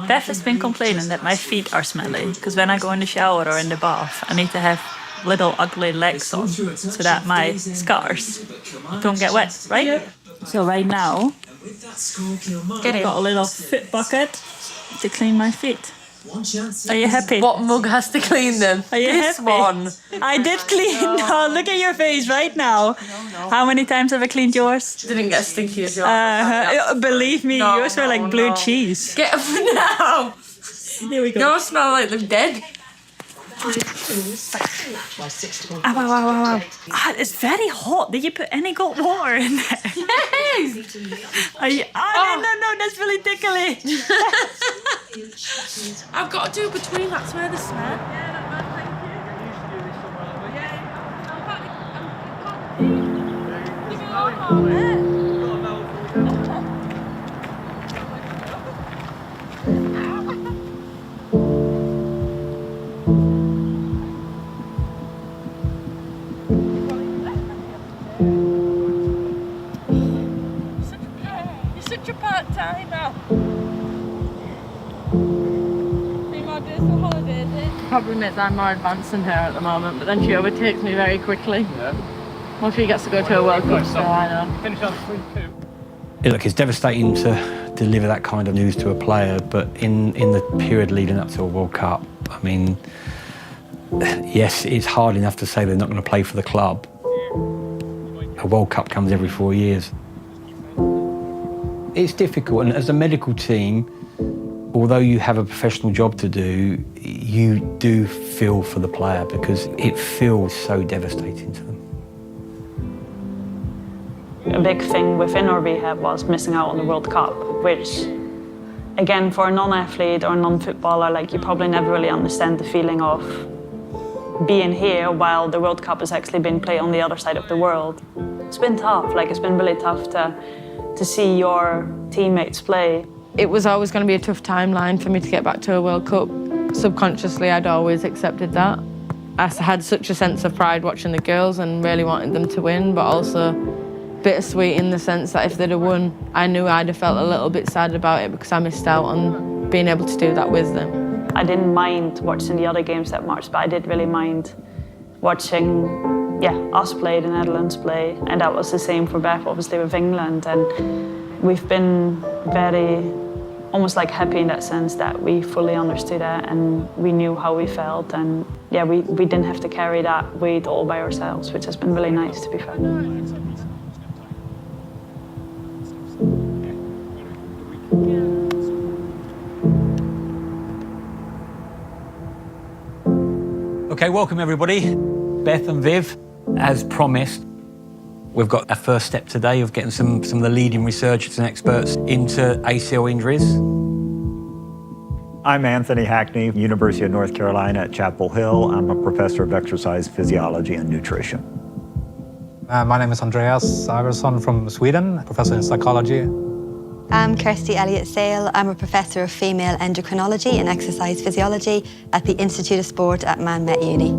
Beth has been complaining that my feet are smelly because when I go in the shower or in the bath, I need to have little ugly legs on so that my scars don't get wet, right? Yeah. So right now, I've got a little foot bucket to clean my feet. Are you happy? What mug has to clean them? Are you this happy? One. I did clean. Oh, look at your face right now. No. How many times have I cleaned yours? Didn't get stinky as yours. Believe me, yours were like blue cheese. Get up now. Here we go. Yours smell like they're dead. Ow. It's very hot. Did you put any cold water in there? Yes. No, that's really tickly. I've got to do between, that's where the smell. You're such a part-timer. Problem is I'm more advanced than her at the moment, but then she overtakes me very quickly. Yeah. Well, she gets to go to a World Cup, so I know. Finish on 3-2. Look, it's devastating to deliver that kind of news to a player, but in the period leading up to a World Cup, I mean, yes, it's hard enough to say they're not going to play for the club. A World Cup comes every 4 years. It's difficult, and as a medical team, although you have a professional job to do, you do feel for the player because it feels so devastating to them. A big thing within our rehab was missing out on the World Cup, which, again, for a non-athlete or non-footballer, like, you probably never really understand the feeling of being here while the World Cup is actually being played on the other side of the world. It's been tough. Like, it's been really tough to see your teammates play. It was always going to be a tough timeline for me to get back to a World Cup. Subconsciously, I'd always accepted that. I had such a sense of pride watching the girls and really wanted them to win, but also bittersweet in the sense that if they'd have won, I knew I'd have felt a little bit sad about it because I missed out on being able to do that with them. I didn't mind watching the other games that much, but I did really mind watching, us play, the Netherlands play, and that was the same for Beth, obviously, with England. And we've been very, almost like happy in that sense that we fully understood that and we knew how we felt, and we didn't have to carry that weight all by ourselves, which has been really nice, to be fair. Okay, welcome everybody. Beth and Viv, as promised, we've got our first step today of getting some of the leading researchers and experts into ACL injuries. I'm Anthony Hackney, University of North Carolina at Chapel Hill. I'm a professor of exercise physiology and nutrition. My name is Andreas Iversson from Sweden, professor in psychology. I'm Kirsty Elliott-Sale. I'm a professor of female endocrinology and exercise physiology at the Institute of Sport at Man Met Uni.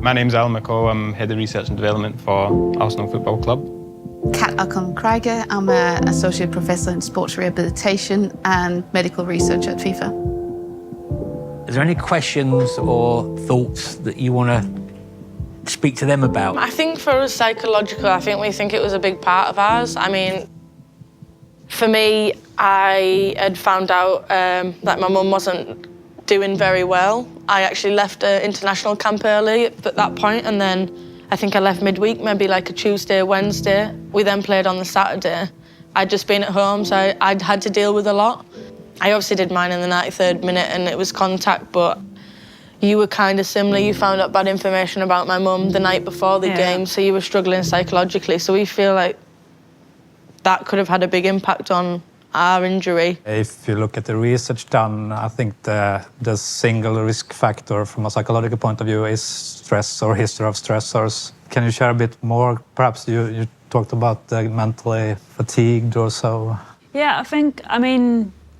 My name's Al McCall. I'm head of research and development for Arsenal Football Club. Kat Alcon-Krieger. I'm an associate professor in sports rehabilitation and medical research at FIFA. Is there any questions or thoughts that you want to speak to them about? I think for us, psychological, I think we think it was a big part of ours. I mean, for me, I had found out that my mum wasn't doing very well. I actually left an international camp early at that point, and then I think I left midweek, maybe like a Tuesday, Wednesday. We then played on the Saturday. I'd just been at home, so I'd had to deal with a lot. I obviously did mine in the 93rd minute, and it was contact, but you were kind of similar. You found out bad information about my mum the night before the game, so you were struggling psychologically. So we feel like that could have had a big impact on our injury. If you look at the research done, I think the single risk factor from a psychological point of view is stress or history of stressors. Can you share a bit more? Perhaps you talked about mentally fatigued or so. Yeah,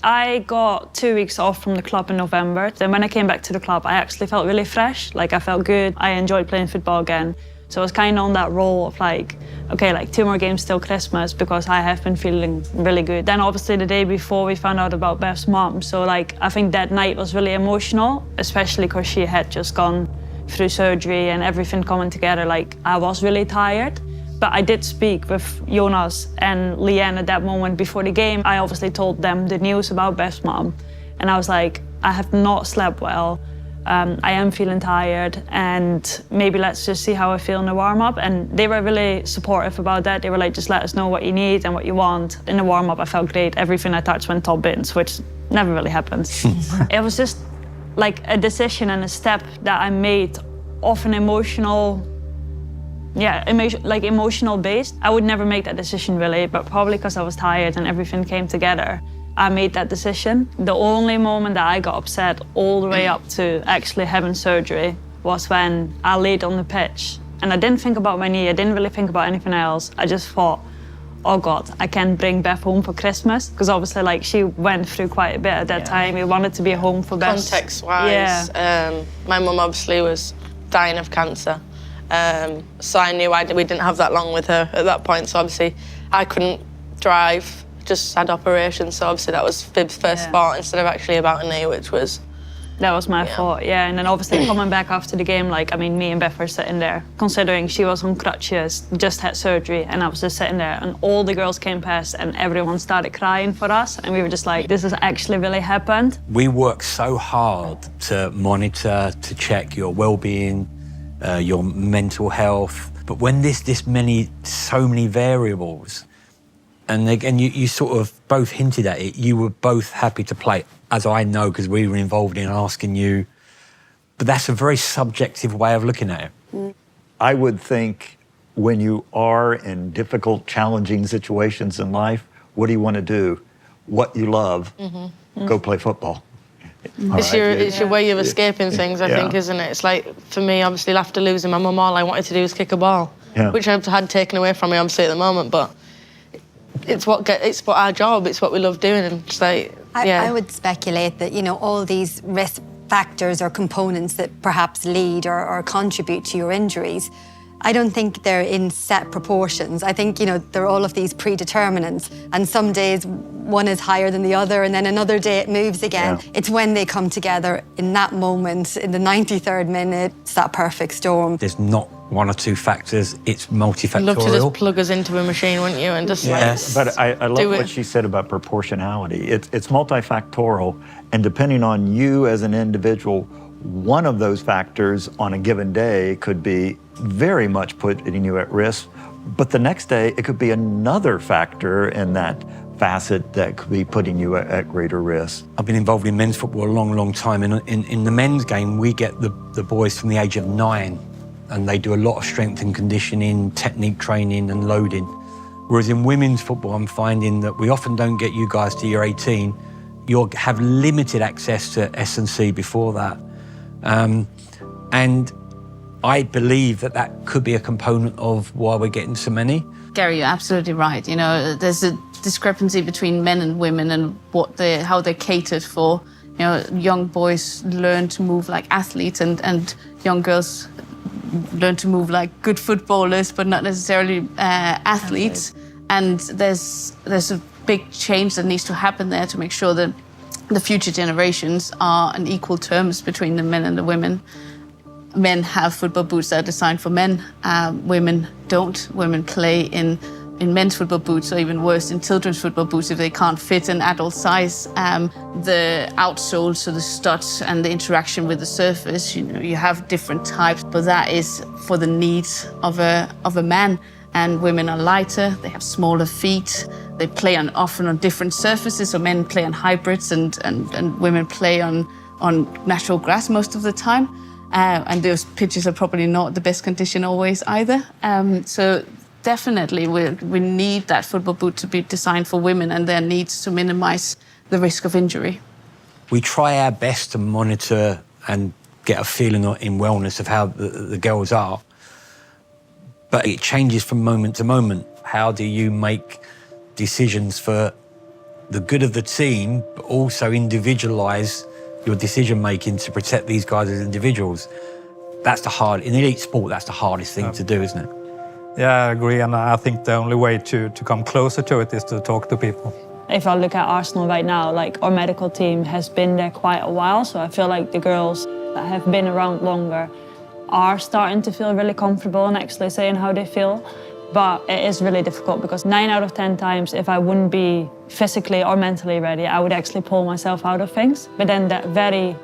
I got 2 weeks off from the club in November. Then when I came back to the club, I actually felt really fresh. Like, I felt good. I enjoyed playing football again. So I was kind of on that role of like, okay, like 2 more games till Christmas because I have been feeling really good. Then obviously the day before we found out about Beth's mom. So like, I think that night was really emotional, especially because she had just gone through surgery and everything coming together. Like, I was really tired. But I did speak with Jonas and Leanne at that moment before the game. I obviously told them the news about Beth's mom. And I was like, I have not slept well. I am feeling tired, and maybe let's just see how I feel in the warm-up. And they were really supportive about that. They were like, just let us know what you need and what you want. In the warm-up, I felt great. Everything I touched went top bins, which never really happens. It was just like a decision and a step that I made off an emotional, emotional based. I would never make that decision really, but probably because I was tired and everything came together, I made that decision. The only moment that I got upset all the way up to actually having surgery was when I laid on the pitch. And I didn't think about my knee, I didn't really think about anything else. I just thought, oh God, I can't bring Beth home for Christmas. Because obviously like she went through quite a bit at that time. We wanted to be home for Beth. Context-wise, my mum obviously was dying of cancer. So I knew we didn't have that long with her at that point. So obviously I couldn't drive. Just had operations, so obviously that was Vib's first sport instead of actually about a knee, which was... That was my fault, and then obviously coming back after the game, like, I mean, me and Beth were sitting there, considering she was on crutches, just had surgery, and I was just sitting there, and all the girls came past, and everyone started crying for us, and we were just like, this has actually really happened. We work so hard to monitor, to check your well-being, your mental health, but when there's so many variables, and again, you sort of both hinted at it, you were both happy to play, as I know, because we were involved in asking you. But that's a very subjective way of looking at it. I would think when you are in difficult, challenging situations in life, what do you want to do? What you love, go play football. It's your way of escaping things, I think, isn't it? It's like, for me, obviously, after losing my mum, all I wanted to do was kick a ball, which I've had taken away from me, obviously, at the moment, but it's what our job, it's what we love doing, and it's like, I would speculate that, you know, all these risk factors or components that perhaps lead or contribute to your injuries, I don't think they're in set proportions. I think, you know, there are all of these predeterminants, and some days one is higher than the other, and then another day it moves again. It's when they come together in that moment, in the 93rd minute, it's that perfect storm. There's not one or two factors, it's multifactorial. You'd love to just plug us into a machine, wouldn't you? And just But I love what she said about proportionality. It's multifactorial, and depending on you as an individual, one of those factors on a given day could be very much putting you at risk, but the next day it could be another factor in that facet that could be putting you at greater risk. I've been involved in men's football a long, long time, and in the men's game we get the boys from the age of 9, and they do a lot of strength and conditioning, technique training and loading. Whereas in women's football, I'm finding that we often don't get you guys to year 18. You'll have limited access to S&C before that. And I believe that could be a component of why we're getting so many. Gary, you're absolutely right. You know, there's a discrepancy between men and women and how they're catered for. You know, young boys learn to move like athletes, and young girls learn to move like good footballers, but not necessarily athletes. And there's a big change that needs to happen there to make sure that the future generations are on equal terms between the men and the women. Men have football boots that are designed for men. Women don't. Women play in men's football boots, or even worse, in children's football boots if they can't fit an adult size. The outsole, so the studs and the interaction with the surface, you know, you have different types, but that is for the needs of a man. And women are lighter, they have smaller feet, they play often on different surfaces, so men play on hybrids and women play on natural grass most of the time. And those pitches are probably not the best condition always either. So definitely we need that football boot to be designed for women and their needs to minimize the risk of injury. We try our best to monitor and get a feeling in wellness of how the girls are, but it changes from moment to moment. How do you make decisions for the good of the team, but also individualise your decision-making to protect these guys as individuals? that's in elite sport, that's the hardest thing to do, isn't it? Yeah, I agree, and I think the only way to come closer to it is to talk to people. If I look at Arsenal right now, like our medical team has been there quite a while, so I feel like the girls that have been around longer are starting to feel really comfortable and actually saying how they feel. But it is really difficult because 9 out of 10 times, if I wouldn't be physically or mentally ready, I would actually pull myself out of things. But then that very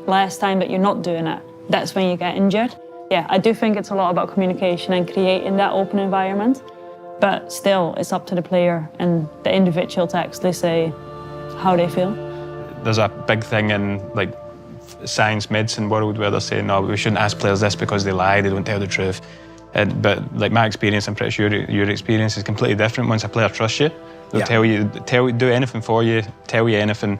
last time that you're not doing it, that's when you get injured. Yeah, I do think it's a lot about communication and creating that open environment. But still, it's up to the player and the individual to actually say how they feel. There's a big thing in like science, medicine world where they're saying, no, we shouldn't ask players this because they lie, they don't tell the truth. But like my experience, I'm pretty sure your experience is completely different. Once a player trusts you, they'll tell you, do anything for you, tell you anything.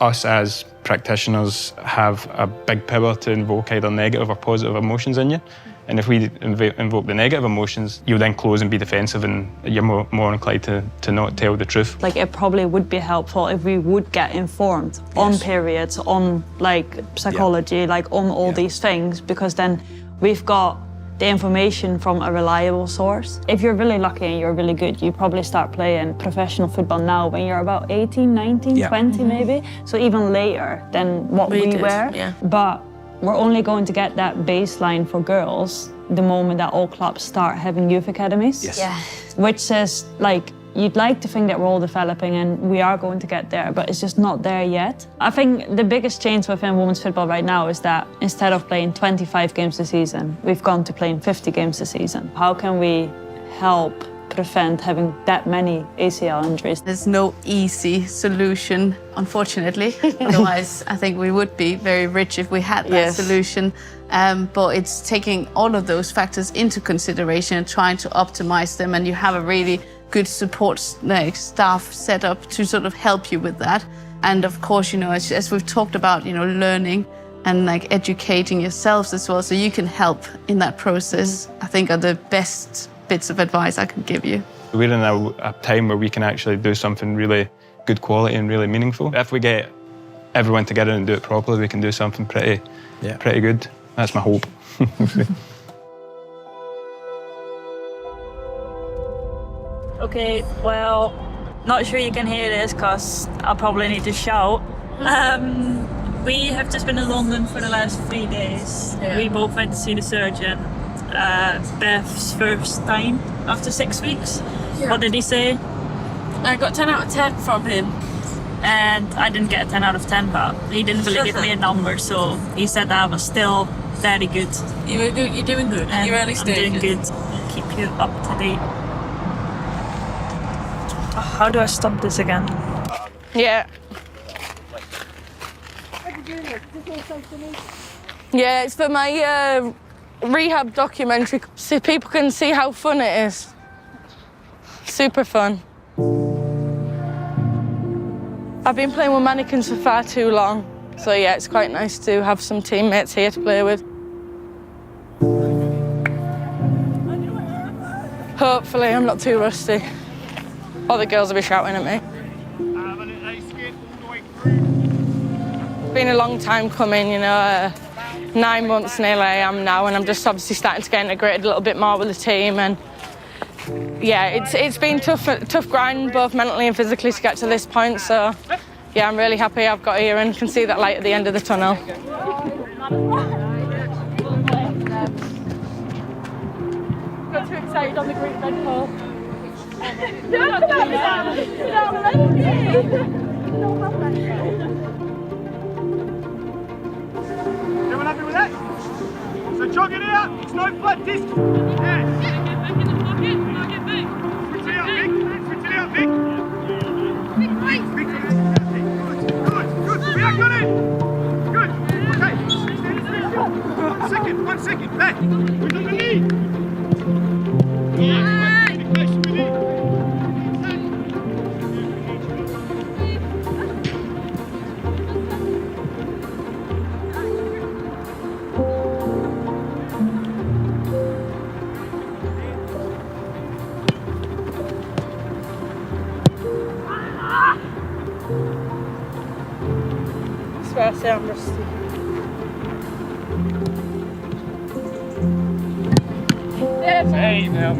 Us as practitioners have a big power to invoke either negative or positive emotions in you. And if we invoke the negative emotions, you'll then close and be defensive, and you're more inclined to not tell the truth. Like, it probably would be helpful if we would get informed on periods, on like psychology, like on all these things, because then we've got the information from a reliable source. If you're really lucky and you're really good, you probably start playing professional football now when you're about 18, 19, 20 maybe. So even later than what we were. Yeah. But we're only going to get that baseline for girls the moment that all clubs start having youth academies. Yes. Yeah. Which is like, you'd like to think that we're all developing and we are going to get there, but it's just not there yet. I think the biggest change within women's football right now is that instead of playing 25 games a season, we've gone to playing 50 games a season. How can we help prevent having that many ACL injuries? There's no easy solution, unfortunately. Otherwise, I think we would be very rich if we had that solution. But it's taking all of those factors into consideration and trying to optimize them, and you have a really good support staff set up to sort of help you with that. And of course, you know, as we've talked about, you know, learning and like educating yourselves as well, so you can help in that process, I think are the best bits of advice I can give you. We're in a time where we can actually do something really good quality and really meaningful. If we get everyone together and do it properly, we can do something pretty good. That's my hope. Okay, well, not sure you can hear this because I'll probably need to shout. We have just been in London for the last 3 days. We both went to see the surgeon. Beth's first time after 6 weeks. What did he say? I got 10 out of 10 from him. And I didn't get a 10 out of 10, but he didn't really give me a number, so he said that I was still very good. You're doing good. And You're early I'm stages. doing good. Keep you up to date. How do I stop this again? Yeah. Yeah, it's for my rehab documentary, so people can see how fun it is. Super fun. I've been playing with mannequins for far too long, so yeah, it's quite nice to have some teammates here to play with. Hopefully I'm not too rusty. All the girls will be shouting at me. It's been a long time coming, you know, 9 months nearly I am now, and I'm just obviously starting to get integrated a little bit more with the team. And yeah, it's been tough grind, both mentally and physically, to get to this point. So yeah, I'm really happy I've got here and can see that light at the end of the tunnel. Got too excited on the green red pole. Everyone happy with that? So jog it out, it's no flat disc. Yeah. Switch it out, Vic. Switch it out, Vic. Good. We are got it. Good. Okay. Stand still. 1 second. Back. We've got the knee. Communication with it. I swear I say I'm rusty. Hey, now.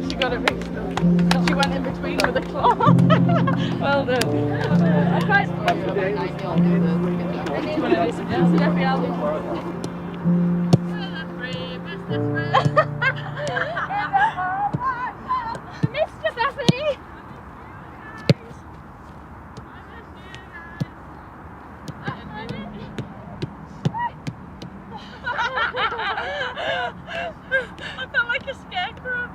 She got it mixed up. She went in between with a claw. Well done. I tried to Mr. Bethany! I felt like a scarecrow.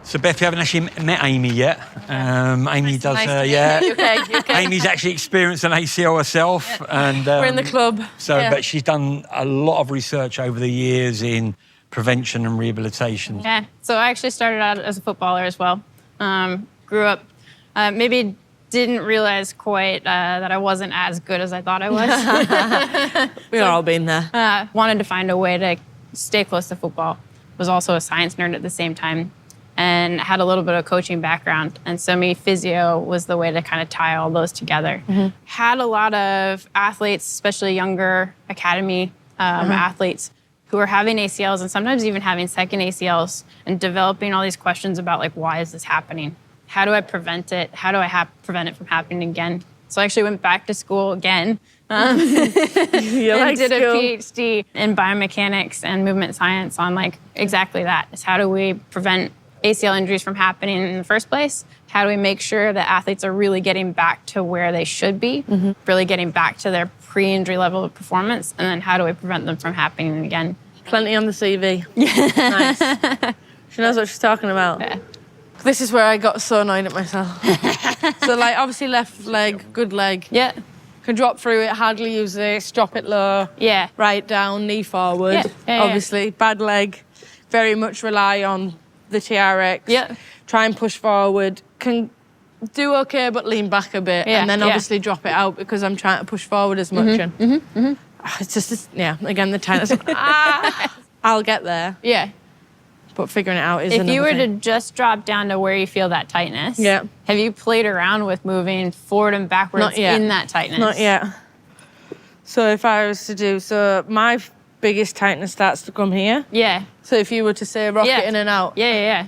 So Beth, you haven't actually met Amy yet. Amy does, Nice you okay? Amy's actually experienced an ACL herself, and We're in the club. So, Yeah. but she's done a lot of research over the years in prevention and rehabilitation. Yeah, so I actually started out as a footballer as well. Grew up, maybe didn't realize quite that I wasn't as good as I thought I was. We've all been there. Wanted to find a way to stay close to football. Was also a science nerd at the same time and had a little bit of coaching background. And so physio was the way to kind of tie all those together. Had a lot of athletes, especially younger academy athletes, who were having ACLs and sometimes even having second ACLs and developing all these questions about like, why is this happening? How do I prevent it? How do I prevent it from happening again? So I actually went back to school again and did a PhD in biomechanics and movement science on like exactly that. Is how do we prevent ACL injuries from happening in the first place? How do we make sure that athletes are really getting back to where they should be, really getting back to their pre-injury level of performance? And then how do we prevent them from happening again? Plenty on the CV. Nice. She knows what she's talking about. Yeah. This is where I got so annoyed at myself. So, like, obviously left leg, good leg. Yeah. Can drop through it, hardly use this, drop it low. Yeah. Right down, knee forward. Yeah, obviously, bad leg. Very much rely on the TRX. Yeah. Try and push forward. Can do okay, but lean back a bit. Yeah, And then yeah. obviously drop it out because I'm trying to push forward as much. It's just, again, the tightness. I'll get there. Yeah. But figuring it out is If you were another thing. to just drop down to where you feel that tightness, Yeah. have you played around with moving forward and backwards Not yet. in that tightness? Not yet. So if I was to do, my biggest tightness starts to come here. Yeah. So if you were to say rock Yeah. it in and out. Yeah.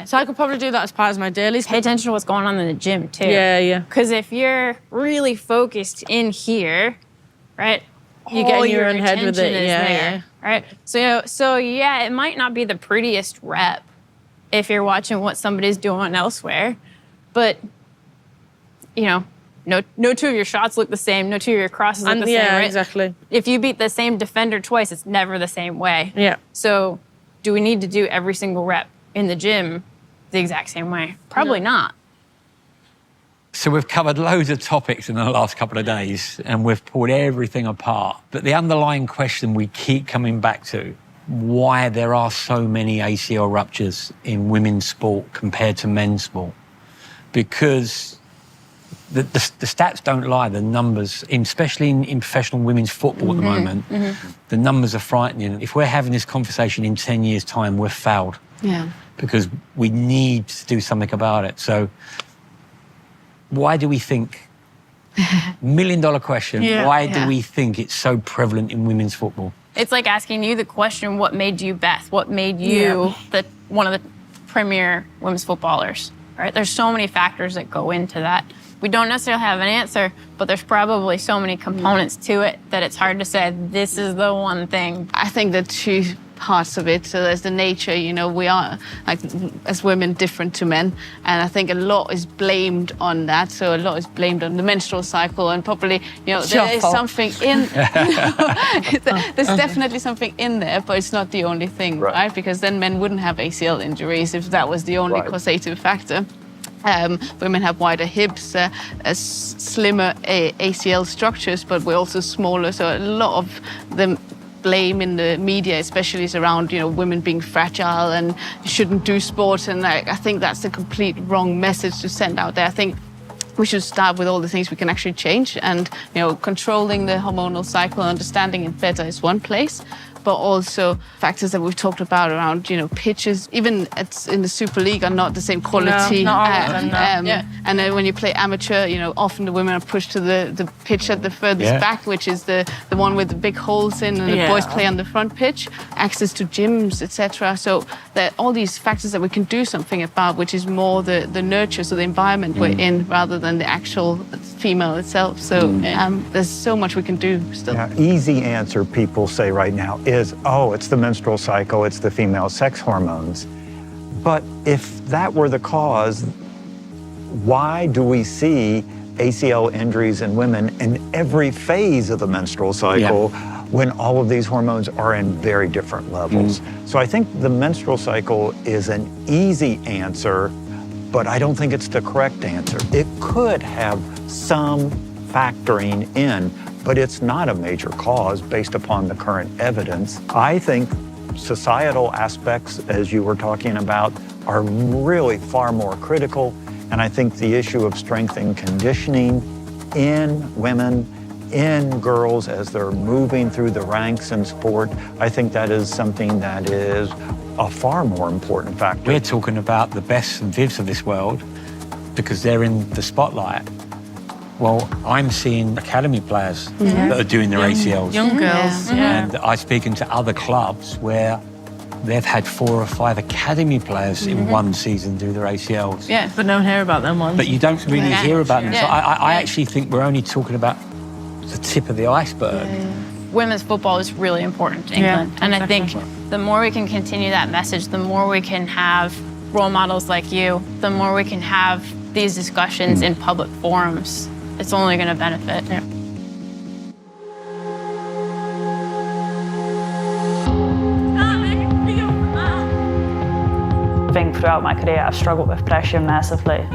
So I could probably do that as part of my dailies. Pay attention to what's going on in the gym, too. Yeah. Because if you're really focused in here, right, You get all in your your own head with attention it, is yeah, there, yeah. right? So yeah, it might not be the prettiest rep if you're watching what somebody's doing elsewhere, but no two of your shots look the same, no two of your crosses look the same, right? Exactly. If you beat the same defender twice, it's never the same way. Yeah. So do we need to do every single rep in the gym the exact same way? Probably not. So we've covered loads of topics in the last couple of days and we've pulled everything apart. But the underlying question we keep coming back to, why there are so many ACL ruptures in women's sport compared to men's sport. Because the stats don't lie, the numbers, especially in professional women's football at the moment, the numbers are frightening. If we're having this conversation in 10 years' time, we've failed. Yeah. Because we need to do something about it. So why do we think, $1 million question, why do we think it's so prevalent in women's football? It's like asking you the question, what made you Beth? What made you one of the premier women's footballers, right? There's so many factors that go into that. We don't necessarily have an answer, but there's probably so many components to it that it's hard to say, this is the one thing. I think the two parts of it. So there's the nature, you know, we are, like, as women, different to men. And I think a lot is blamed on that. So a lot is blamed on the menstrual cycle, and probably, you know, there is something in, there's definitely something in there, but it's not the only thing, right? Because then men wouldn't have ACL injuries if that was the only causative factor. Women have wider hips, slimmer ACL structures, but we're also smaller. So a lot of the blame in the media, especially, is around, you know, women being fragile and shouldn't do sport. And I think that's a complete wrong message to send out there. I think we should start with all the things we can actually change. And, you know, controlling the hormonal cycle, understanding it better is one place. But also factors that we've talked about around, you know, pitches, even in the Super League, are not the same quality. No, not all of them, no. And then when you play amateur, you know, often the women are pushed to the pitch at the furthest back, which is the one with the big holes in, and the boys play on the front pitch, access to gyms, etc. So there are all these factors that we can do something about, which is more the nurture, so the environment we're in, rather than the actual female itself. So there's so much we can do still. Yeah, easy answer people say right now is, oh, it's the menstrual cycle, it's the female sex hormones. But if that were the cause, why do we see ACL injuries in women in every phase of the menstrual cycle when all of these hormones are in very different levels? So I think the menstrual cycle is an easy answer, but I don't think it's the correct answer. It could have some factoring in, but it's not a major cause based upon the current evidence. I think societal aspects, as you were talking about, are really far more critical. And I think the issue of strength and conditioning in women, in girls as they're moving through the ranks in sport, I think that is something that is a far more important factor. We're talking about the Beths and Vivs of this world because they're in the spotlight. Well, I'm seeing academy players that are doing their ACLs. Young girls. And I'm speaking to other clubs where they've had 4 or 5 academy players in one season do their ACLs. Yeah, but no one hear about them ones. But you don't really hear about them. So I actually think we're only talking about the tip of the iceberg. Women's football is really important to England. And I think the more we can continue that message, the more we can have role models like you, the more we can have these discussions in public forums. It's only going to benefit. I think throughout my career I've struggled with pressure massively.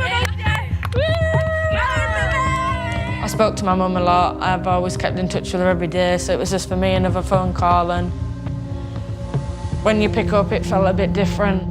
I spoke to my mum a lot. I've always kept in touch with her every day, so it was just for me another phone call, and when you pick up it felt a bit different.